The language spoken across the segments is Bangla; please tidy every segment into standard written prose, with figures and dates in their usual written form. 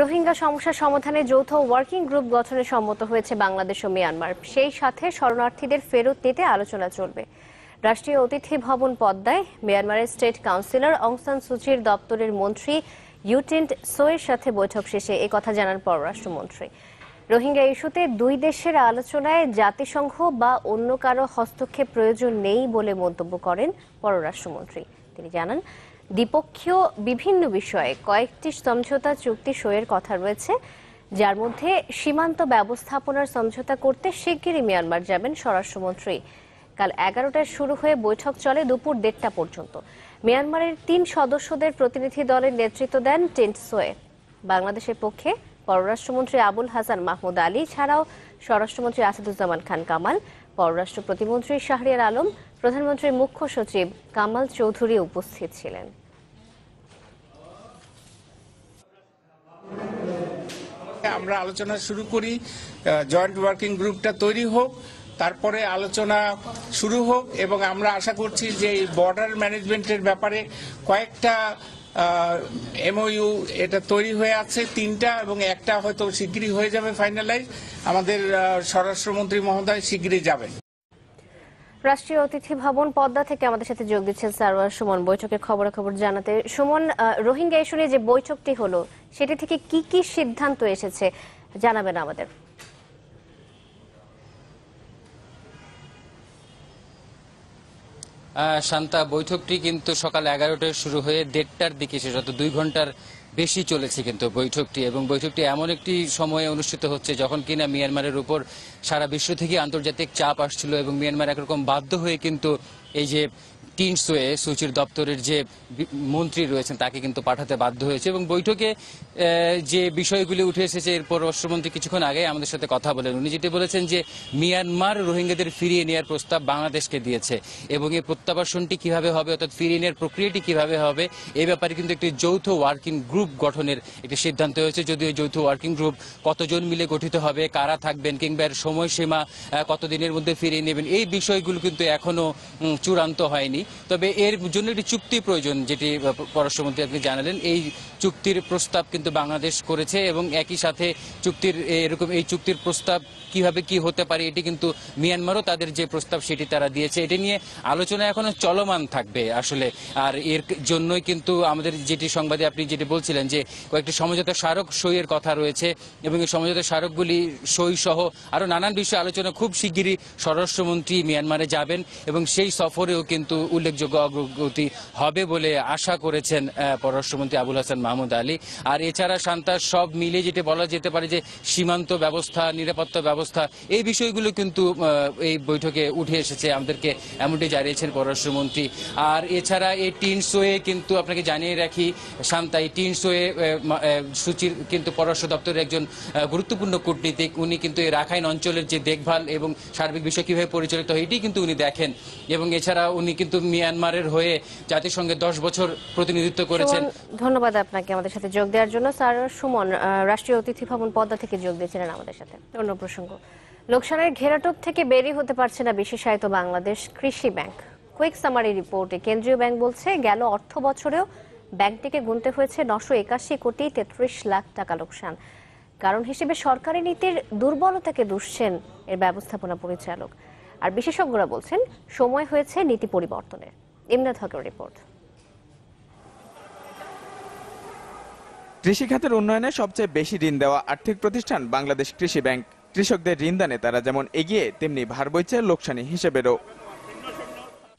রোহিঙ্গা সমস্যা সমাধানে যৌথ ওয়ার্কিং গ্রুপ গঠনে সম্মত হয়েছে বাংলাদেশ ও মিয়ানমার। সেই সাথে শরণার্থীদের ফেরত নিতে আলোচনা চলবে। রাষ্ট্রীয় অতিথি ভবন পদ্মায় মিয়ানমারের স্টেট কাউন্সিলর অং সান সুচির দপ্তরের মন্ত্রী ইউ টিন্ট সোয়ের সাথে বৈঠক শেষে একথা জানান পররাষ্ট্রমন্ত্রী। রোহিঙ্গা ইস্যুতে দুই দেশের আলোচনায় জাতিসংঘ বা অন্য কারো হস্তক্ষেপ প্রয়োজন নেই বলে মন্তব্য করেন পররাষ্ট্রমন্ত্রী। তিনি জানান, দ্বিপক্ষীয় বিভিন্ন বিষয়ে কয়েকটি সমঝোতা চুক্তি সইয়ের কথা রয়েছে, যার মধ্যে সীমান্ত ব্যবস্থাপনার সমঝোতা করতে শিগগিরই মিয়ানমার যাবেন স্বরাষ্ট্রমন্ত্রী। কাল 11টায় শুরু হয়ে বৈঠক চলে দুপুর 1টা পর্যন্ত। মিয়ানমারের 3 সদস্যদের প্রতিনিধি দলের নেতৃত্ব দেন টিন্ট সোয়ে। বাংলাদেশের পক্ষে পররাষ্ট্রমন্ত্রী আবুল হাসান মাহমুদ আলী ছাড়াও স্বরাষ্ট্রমন্ত্রী আসাদুজ্জামান খান কামাল, পররাষ্ট্র প্রতিমন্ত্রী শাহরিয়ার আলম, প্রধানমন্ত্রীর মুখ্য সচিব কামাল চৌধুরী উপস্থিত ছিলেন। আমরা আলোচনা শুরু করি, জয়েন্ট ওয়ার্কিং গ্রুপটা তৈরি হোক, তারপরে আলোচনা শুরু হোক এবং আমরা আশা করছি যে এই বর্ডার ম্যানেজমেন্টের ব্যাপারে কয়েকটা এমওইউ এটা তৈরি হয়ে আছে 3টা এবং একটা হয়তো শিগগিরই হয়ে যাবে ফাইনালাইজ। আমাদের স্বরাষ্ট্রমন্ত্রী মহোদয় শিগগিরই যাবেন। রাষ্ট্রীয় অতিথি ভবন পদ্মা থেকে আমাদের সাথে যোগ দিচ্ছেন সারওয়ার সুমন বৈঠকের খবরাখবর জানাতে। সুমন, রোহিঙ্গা ইস্যু নিয়ে যে বৈঠকটি হলো সেটি থেকে কি কি সিদ্ধান্ত এসেছে জানাবেন আমাদের। শান্তা, বৈঠকটি কিন্তু সকাল 11টায় শুরু হয়ে 1:30টার দিকে শেষ, অর্থাৎ 2 ঘন্টার বেশি চলেছে কিন্তু বৈঠকটি। এবং বৈঠকটি এমন একটি সময়ে অনুষ্ঠিত হচ্ছে যখন কিনা মিয়ানমারের উপর সারা বিশ্ব থেকে আন্তর্জাতিক চাপ আসছিল এবং মিয়ানমার একরকম বাধ্য হয়ে কিন্তু এই যে টিন্ট সোয়ে সুচির দপ্তরের যে মন্ত্রী রয়েছেন তাকে কিন্তু পাঠাতে বাধ্য হয়েছে। এবং বৈঠকে যে বিষয়গুলি উঠে এসেছে, এর পররাষ্ট্রমন্ত্রী কিছুক্ষণ আগে আমাদের সাথে কথা বলেন। উনি যেটি বলেছেন যে মিয়ানমার রোহিঙ্গাদের ফিরিয়ে নেওয়ার প্রস্তাব বাংলাদেশকে দিয়েছে এবং এই প্রত্যাবাসনটি কিভাবে হবে, অর্থাৎ ফিরিয়ে নেওয়ার প্রক্রিয়াটি কিভাবে হবে, এই ব্যাপারে কিন্তু একটি যৌথ ওয়ার্কিং গ্রুপ গঠনের একটি সিদ্ধান্ত হয়েছে। যদিও এই যৌথ ওয়ার্কিং গ্রুপ কতজন মিলে গঠিত হবে, কারা থাকবেন, কিংবা এর সময়সীমা কতদিনের মধ্যে ফিরিয়ে নেবেন, এই বিষয়গুলো কিন্তু এখনো চূড়ান্ত হয়নি। তবে এর জন্য একটি চুক্তি প্রয়োজন, যেটি পররাষ্ট্রমন্ত্রী আপনি জানালেন। এই চুক্তির প্রস্তাব কিন্তু বাংলাদেশ করেছে এবং একই সাথে এই চুক্তির প্রস্তাব কিভাবে কি হতে পারে এটি কিন্তু মিয়ানমারও তাদের যে প্রস্তাব সেটি তারা দিয়েছে। এটি নিয়ে আলোচনা এখনো চলমান থাকবে আসলে। আর এর জন্যই কিন্তু আমাদের যেটি সংবাদে আপনি যেটি বলছিলেন যে কয়েকটি সমঝোতা স্মারক সইয়ের কথা রয়েছে এবং এই সমঝোতা স্মারকগুলি সই সহ আরো নানান বিষয়ে আলোচনা খুব শিগগিরই স্বরাষ্ট্রমন্ত্রী মিয়ানমারে যাবেন এবং সেই সফরেও কিন্তু উল্লেখযোগ্য অগ্রগতি হবে বলে আশা করেছেন পররাষ্ট্রমন্ত্রী আবুল হাসান মাহমুদ আলী। আর এছাড়া শান্তা, সব মিলে যেটা বলা যেতে পারে যে সীমান্ত ব্যবস্থা, নিরাপত্তা ব্যবস্থা, এই বিষয়গুলো কিন্তু এই বৈঠকে উঠে এসেছে, আমাদেরকে এমনটি জানিয়েছেন পররাষ্ট্রমন্ত্রী। আর এছাড়া এই টিন্ট সোয়ে কিন্তু আপনাকে জানিয়ে রাখি শান্তা, এই টিন্ট সোয়ে সুচির কিন্তু পররাষ্ট্র দপ্তরের একজন গুরুত্বপূর্ণ কূটনীতিক। উনি কিন্তু এই রাখাইন অঞ্চলের যে দেখভাল এবং সার্বিক বিষয় কিভাবে পরিচালিত হয় এটি কিন্তু উনি দেখেন। এবং এছাড়া উনি কিন্তু মিয়ানমারের হয়ে জাতিসংঘে 10 বছর প্রতিনিধিত্ব করেছেন। ধন্যবাদ আপনাকে আমাদের সাথে যোগ দেওয়ার জন্য। স্যার সুমন রাষ্ট্রীয় অতিথি ভবন পদ্মা থেকে যোগ দিয়েছিলেন আমাদের সাথে। অন্য প্রসঙ্গ, লোকসানের ঘেরাটোপ থেকে বেরিয়ে হতে পারছে না বিশেষায়িত বাংলাদেশ কৃষি ব্যাংক। কুইক সামারি রিপোর্টে কেন্দ্রীয় ব্যাংক বলছে, গেল অর্থ বছরেও ব্যাংকটিকে গুনতে হয়েছে 981 কোটি 33 লাখ টাকা লোকসান। কারণ হিসেবে সরকারি নীতির দুর্বলতাকে দুষছেন এর ব্যবস্থাপনা পরিচালক। আর বিশেষজ্ঞরা বলছেন সময় হয়েছে নীতি পরিবর্তনের। ইমদাদ হকের রিপোর্ট। কৃষি খাতের উন্নয়নে সবচেয়ে বেশি ঋণ দেওয়া আর্থিক প্রতিষ্ঠান বাংলাদেশ কৃষি ব্যাংক। কৃষকদের ঋণ দানে তারা যেমন এগিয়ে, তেমনি ভার বইছে লোকসানি হিসেবেরও।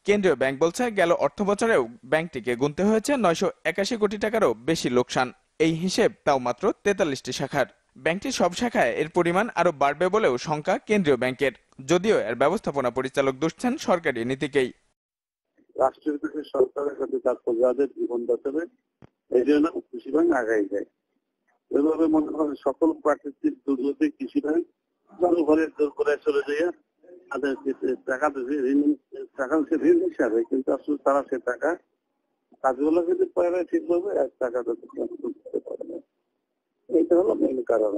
কেন্দ্রীয় ব্যাংক বলছে, গেল অর্থ বছরেও ব্যাংকটিকে গুনতে হয়েছে 981 কোটি টাকারও বেশি লোকসান। এই হিসেব তাও মাত্র 43টি শাখার। ব্যাংকটির সব শাখায় এর পরিমাণ আরো বাড়বে বলেও শঙ্কা কেন্দ্রীয় ব্যাংকের, যদিও এর ব্যবস্থাপনা পরিচালক দুষছেন সরকারি নীতিকেই। রাষ্ট্রের কাছে সরকারের কাছে তার প্রজাদের জীবন বাঁচাবে, এই জন্য কৃষি ব্যাংক আগাই যায়। এভাবে মনে করেন সকল প্রাকৃতিক দুর্যোগে কৃষি ব্যাংক জনগণের দূর করে চলে যায়, তাদের টাকা ঋণ হিসাবে, কিন্তু আসলে তারা সে টাকা কাজগুলো কিন্তু পরে ঠিকভাবে এক টাকা করতে পারে না। এইটা হলো মেইন কারণ।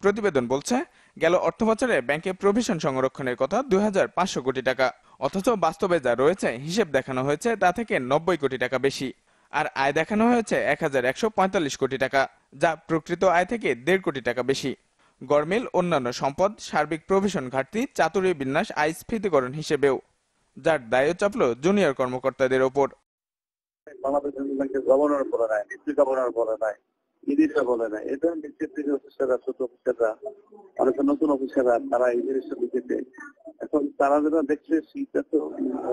প্রতিবেদন বলছে, গেল অর্থ বছরে ব্যাংকে প্রভিশন সংরক্ষণের কথা 2500 কোটি টাকা, অথচ বাস্তবে যা রয়েছে হিসেব দেখানো হয়েছে তা থেকে 90 কোটি টাকা বেশি। আর আয় দেখানো হয়েছে 1145 কোটি টাকা, যা প্রকৃত আয় থেকে 1.5 কোটি টাকা বেশি। গরমিল, অন্যান্য সম্পদ, সার্বিক প্রভিশন ঘাটতি, চাতুরী বিন্যাস আয় স্ফীতিকরণ হিসেবেও, যার দায়ও চাপল জুনিয়র কর্মকর্তাদের ওপর। বাংলাদেশ ব্যাংকের গভর্নর বলে নাই, ডিপ্টি গভর্নর বলে নাই, ইডিটা বলে নাই। এটা নিশ্চিত অফিসাররা, ছোট অফিসাররা, অনেক নতুন অফিসাররা তারা এই জিনিসটা লিখেছে। এখন তারা যেটা দেখছে সেটা তো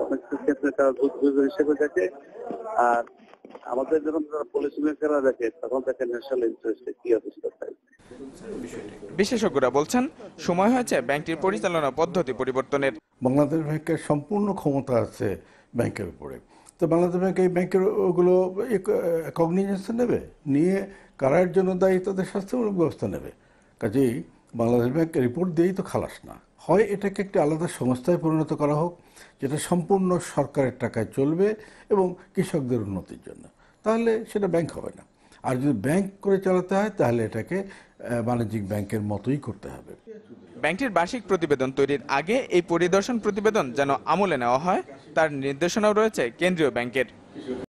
অনেক ক্ষেত্রে তারা দুধ হিসেবে দেখে, আর আমাদের যখন পলিসি মেকাররা দেখে তখন দেখে ন্যাশনাল ইন্টারেস্টে কি অবস্থা থাকে। বিশেষজ্ঞরা বলছেন সময় হয়েছে ব্যাংকটির পরিচালনা পদ্ধতি পরিবর্তনের। বাংলাদেশ ব্যাংকের সম্পূর্ণ ক্ষমতা আছে ব্যাংকের উপরে। তো বাংলাদেশ ব্যাংক এই ব্যাংকের ওগুলো কগনিজেন্স নেবে, নিয়ে কারার জন্য দায়ী তাদের শাস্তিমূলক ব্যবস্থা নেবে। কাজেই বাংলাদেশ ব্যাংক রিপোর্ট দিয়েই তো খালাস না। হয় এটাকে একটি আলাদা সংস্থায় পরিণত করা হোক, যেটা সম্পূর্ণ সরকারের টাকায় চলবে এবং কৃষকদের উন্নতির জন্য, তাহলে সেটা ব্যাংক হবে না। আর যদি ব্যাংক করে চালাতে হয় তাহলে এটাকে বাণিজ্যিক ব্যাংকের মতোই করতে হবে। ব্যাংকটির বার্ষিক প্রতিবেদন তৈরির আগে এই পরিদর্শন প্রতিবেদন যেন আমলে নেওয়া হয়, তার নির্দেশনাও রয়েছে কেন্দ্রীয় ব্যাংকের।